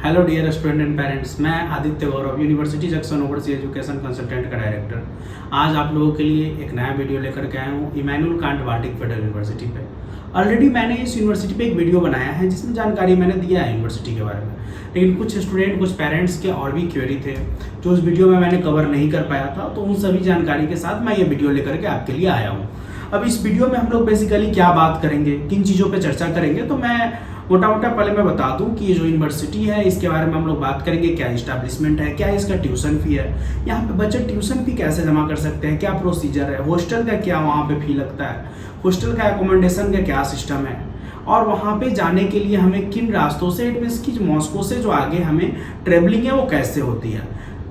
Hello dear student and parents, मैं Aditya Gaurav university junction overseas education consultant का director आज आप लोगों के लिए एक नया वीडियो लेकर के आया हूँ Immanuel Kant Baltic federal university पे। ऑलरेडी मैंने इस यूनिवर्सिटी पे एक वीडियो बनाया है जिसमें जानकारी मैंने दिया है यूनिवर्सिटी के बारे में, लेकिन कुछ स्टूडेंट कुछ पेरेंट्स के और भी क्वेरी थे जो उस वीडियो में मैंने कवर नहीं कर पाया था, तो उन सभी जानकारी के साथ मैं ये वीडियो लेकर के आपके लिए आया हूँ। अब इस वीडियो में हम लोग बेसिकली क्या बात करेंगे, किन चीज़ों पर चर्चा करेंगे, तो मैं मोटा मोटा पहले मैं बता दूं कि ये जो यूनिवर्सिटी है इसके बारे में हम लोग बात करेंगे। क्या इस्टेब्लिशमेंट है, क्या इसका ट्यूशन फी है, यहाँ पे बच्चे ट्यूशन फी कैसे जमा कर सकते हैं, क्या प्रोसीजर है, हॉस्टल का क्या वहाँ पे फी लगता है, हॉस्टल का एकोमोडेशन का क्या सिस्टम है, और वहाँ पे जाने के लिए हमें किन रास्तों से, इट मीन्स की मॉस्को से जो आगे हमें ट्रेवलिंग है वो कैसे होती है,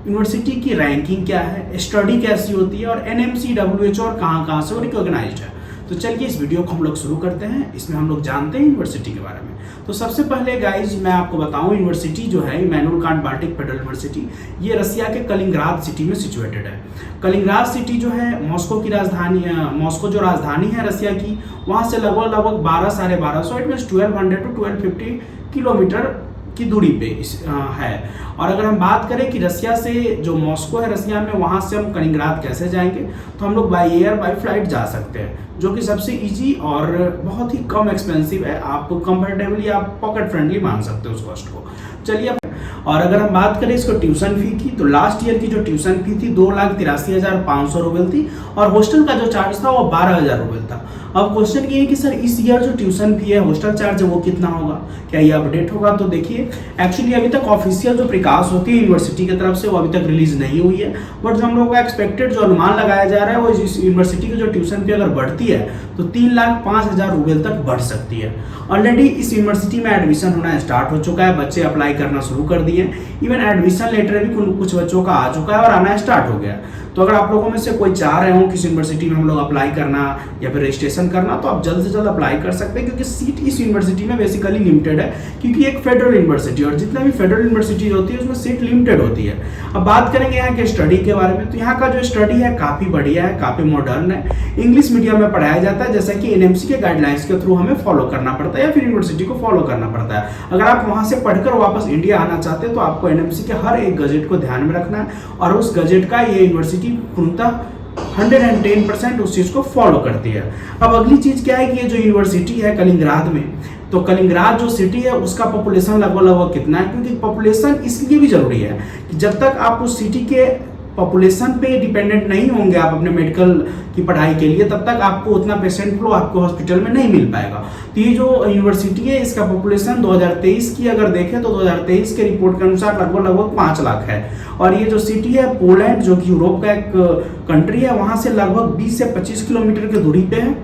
यूनिवर्सिटी की रैंकिंग क्या है, स्टडी कैसी होती है, और NMC WHO और कहाँ से वो रिकॉग्नाइज्ड है। तो चलिए इस वीडियो को हम लोग शुरू करते हैं। इसमें हम लोग जानते हैं यूनिवर्सिटी के बारे में। तो सबसे पहले गाइज मैं आपको बताऊं, यूनिवर्सिटी जो है Immanuel Kant Baltic federal university, ये रसिया के कलिंगराद सिटी में सिचुएटेड है। कलिंगराद सिटी जो है मॉस्को की राजधानी, मॉस्को जो राजधानी है रसिया की, वहाँ से लगभग 1200-1250 इट मीन्स 1200 to 1250 किलोमीटर की दूरी पे है। और अगर हम बात करें कि रसिया से जो मॉस्को है रसिया में, वहाँ से हम कलिंगराद कैसे जाएंगे, तो हम लोग बाई एयर बाई फ्लाइट जा सकते हैं, जो कि सबसे इजी और बहुत ही कम एक्सपेंसिव है। आप कंफर्टेबली आप पॉकेट फ्रेंडली मान सकते हो उस कॉस्ट को। चलिए, और अगर हम बात करें इसको ट्यूशन फी की, तो लास्ट ईयर की जो ट्यूशन फी थी 2,83,500 रुपये थी, और हॉस्टल का जो चार्ज था वो 12,000 रुपये था। अब क्वेश्चन ये है कि सर इस ईयर जो ट्यूशन फी है, हॉस्टल चार्ज है, वो कितना होगा, क्या ये अपडेट होगा? तो देखिए, एक्चुअली अभी तक ऑफिशियल जो प्रकाश होती है यूनिवर्सिटी की तरफ से वो अभी तक रिलीज नहीं हुई है, बट जो हम लोगों का एक्सपेक्टेड जो अनुमान लगाया जा रहा है वो इस यूनिवर्सिटी की जो ट्यूशन फी अगर बढ़ती है तो 3,05,000 रुपये तक बढ़ सकती है। ऑलरेडी इस यूनिवर्सिटी में एडमिशन होना स्टार्ट हो चुका है, बच्चे अप्लाई करना शुरू कर दिए, इवन एडमिशन लेटर भी कुछ बच्चों का आ चुका है और आना स्टार्ट हो गया। तो अगर आप लोगों में से कोई चाह रहे हो किस यूनिवर्सिटी में हम लोग अप्लाई करना या फिर रजिस्ट्रेशन करना, तो आप जल्द से जल्द अप्लाई कर सकते हैं, क्योंकि सीट इस यूनिवर्सिटी में बेसिकली लिमिटेड है, क्योंकि एक फेडरल यूनिवर्सिटी और जितना भी फेडरल यूनिवर्सिटी होती है उसमें सीट लिमिटेड होती है। अब बात करेंगे यहाँ के स्टडी के बारे में, तो यहाँ का जो स्टडी है काफ़ी बढ़िया है, काफ़ी मॉडर्न है, इंग्लिश मीडियम में पढ़ाया जाता है, जैसा कि NMC के गाइडलाइंस के थ्रू हमें फॉलो करना पड़ता है या फिर यूनिवर्सिटी को फॉलो करना पड़ता है। अगर आप वहाँ से पढ़कर वापस इंडिया आना चाहते हैं तो आपको NMC के हर एक गजेट को ध्यान में रखना है, और उस गजेट का ये यूनिवर्सिटी पूर्णतः 110% उस चीज को फॉलो करती है। अब अगली चीज क्या है कि ये जो यूनिवर्सिटी है कलिंगराद में, तो कलिंगराद जो सिटी है उसका पॉपुलेशन लगभग कितना है, क्योंकि पॉपुलेशन इसलिए भी जरूरी है कि जब तक आप उस सिटी के पॉपुलेशन पे डिपेंडेंट नहीं होंगे आप अपने मेडिकल की पढ़ाई के लिए, तब तक आपको उतना पेशेंट फ्लो आपको हॉस्पिटल में नहीं मिल पाएगा। तो ये जो यूनिवर्सिटी है इसका पॉपुलेशन 2023 की अगर देखें तो 2023 के रिपोर्ट के अनुसार लगभग 5 लाख है, और ये जो सिटी है पोलैंड जो कि यूरोप का एक कंट्री है, वहाँ से लगभग 20 से 25 किलोमीटर की दूरी पे है।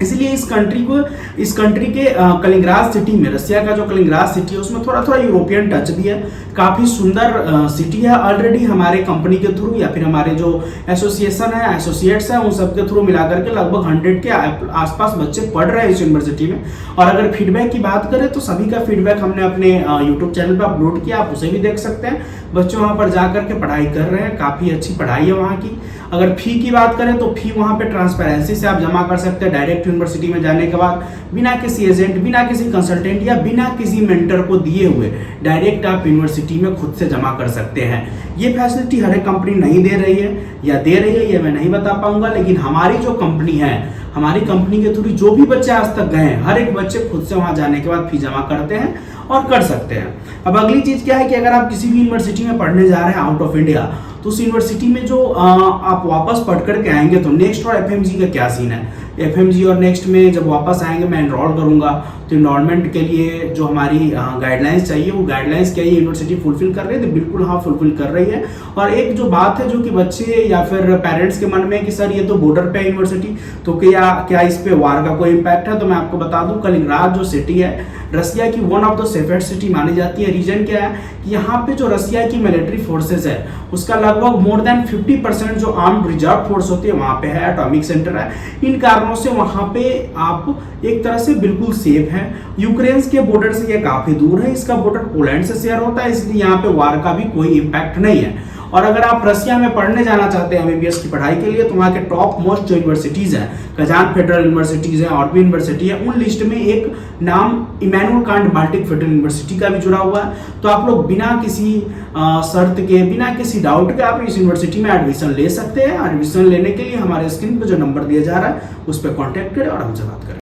इसलिए इस कंट्री के कलिंगराद सिटी में, रसिया का जो कलिंगराद सिटी है उसमें थोड़ा यूरोपियन टच भी है, काफ़ी सुंदर सिटी है। ऑलरेडी हमारे कंपनी के थ्रू या फिर हमारे जो एसोसिएशन है, एसोसिएट्स है, उन सब के थ्रू मिलाकर के लगभग 100 के आसपास बच्चे पढ़ रहे हैं इस यूनिवर्सिटी में। और अगर फीडबैक की बात करें तो सभी का फीडबैक हमने अपने यूट्यूब चैनल पर अपलोड किया, आप उसे भी देख सकते हैं। बच्चे वहाँ पर जा करके पढ़ाई कर रहे हैं, काफ़ी अच्छी पढ़ाई है वहाँ की। अगर फी की बात करें तो फी वहाँ पे ट्रांसपेरेंसी से आप जमा कर सकते हैं, डायरेक्ट यूनिवर्सिटी में जाने के बाद बिना किसी एजेंट, बिना किसी कंसल्टेंट या बिना किसी मेंटर को दिए हुए डायरेक्ट आप यूनिवर्सिटी में खुद से जमा कर सकते हैं। ये फैसिलिटी हर एक कंपनी नहीं दे रही है, या दे रही है ये मैं नहीं बता पाऊंगा, लेकिन हमारी जो कंपनी है, हमारी कंपनी के थ्रू जो भी बच्चे आज तक गए हैं, हर एक बच्चे खुद से वहाँ जाने के बाद फी जमा करते हैं और कर सकते हैं। अब अगली चीज़ क्या है कि अगर आप किसी भी यूनिवर्सिटी में पढ़ने जा रहे हैं आउट ऑफ इंडिया, तो उस यूनिवर्सिटी में जो आप वापस पढ़ करके आएंगे तो नेक्स्ट और FMG का क्या सीन है। FMG और नेक्स्ट में जब वापस आएंगे मैं एनरोल करूंगा, तो इनरोलमेंट के लिए जो हमारी गाइडलाइंस चाहिए वो गाइडलाइंस क्या ये यूनिवर्सिटी फुलफिल कर रही है? तो बिल्कुल हाँ, फुलफिल कर रही है। और एक जो बात है जो कि बच्चे या फिर पेरेंट्स के मन में कि सर ये तो बॉर्डर पे है यूनिवर्सिटी, तो क्या इस पे वार का कोई इम्पैक्ट है? तो मैं आपको बता दूं, कलिंगराद जो सिटी है रसिया की one of the safest city मानी जाती है। रीजन क्या है कि यहाँ पे जो रसिया की मिलिट्री फोर्सेस है उसका लगभग मोर देन 50% जो आर्म्ड रिजर्व फोर्स होती है वहाँ पे है, एटॉमिक सेंटर है। इन कारणों से वहाँ पे आप एक तरह से बिल्कुल सेफ है। यूक्रेन के बॉर्डर से ये काफी दूर है, इसका बॉर्डर पोलैंड से शेयर होता है, इसलिए यहाँ पे वार का भी कोई इम्पैक्ट नहीं है। और अगर आप रसिया में पढ़ने जाना चाहते हैं एमबीबीएस की पढ़ाई के लिए, तो वहाँ के टॉप मोस्ट जो यूनिवर्सिटीज़ हैं, कजान फेडरल यूनिवर्सिटीज़ हैं, ऑर्बी यूनिवर्सिटी है, उन लिस्ट में एक नाम Immanuel Kant Baltic federal university का भी जुड़ा हुआ है। तो आप लोग बिना किसी शर्त के, बिना किसी डाउट के आप इस यूनिवर्सिटी में एडमिशन ले सकते हैं। एडमिशन लेने के लिए हमारे स्क्रीन पर जो नंबर दिया जा रहा है उस पर कॉन्टैक्ट करें और हमसे बात करें।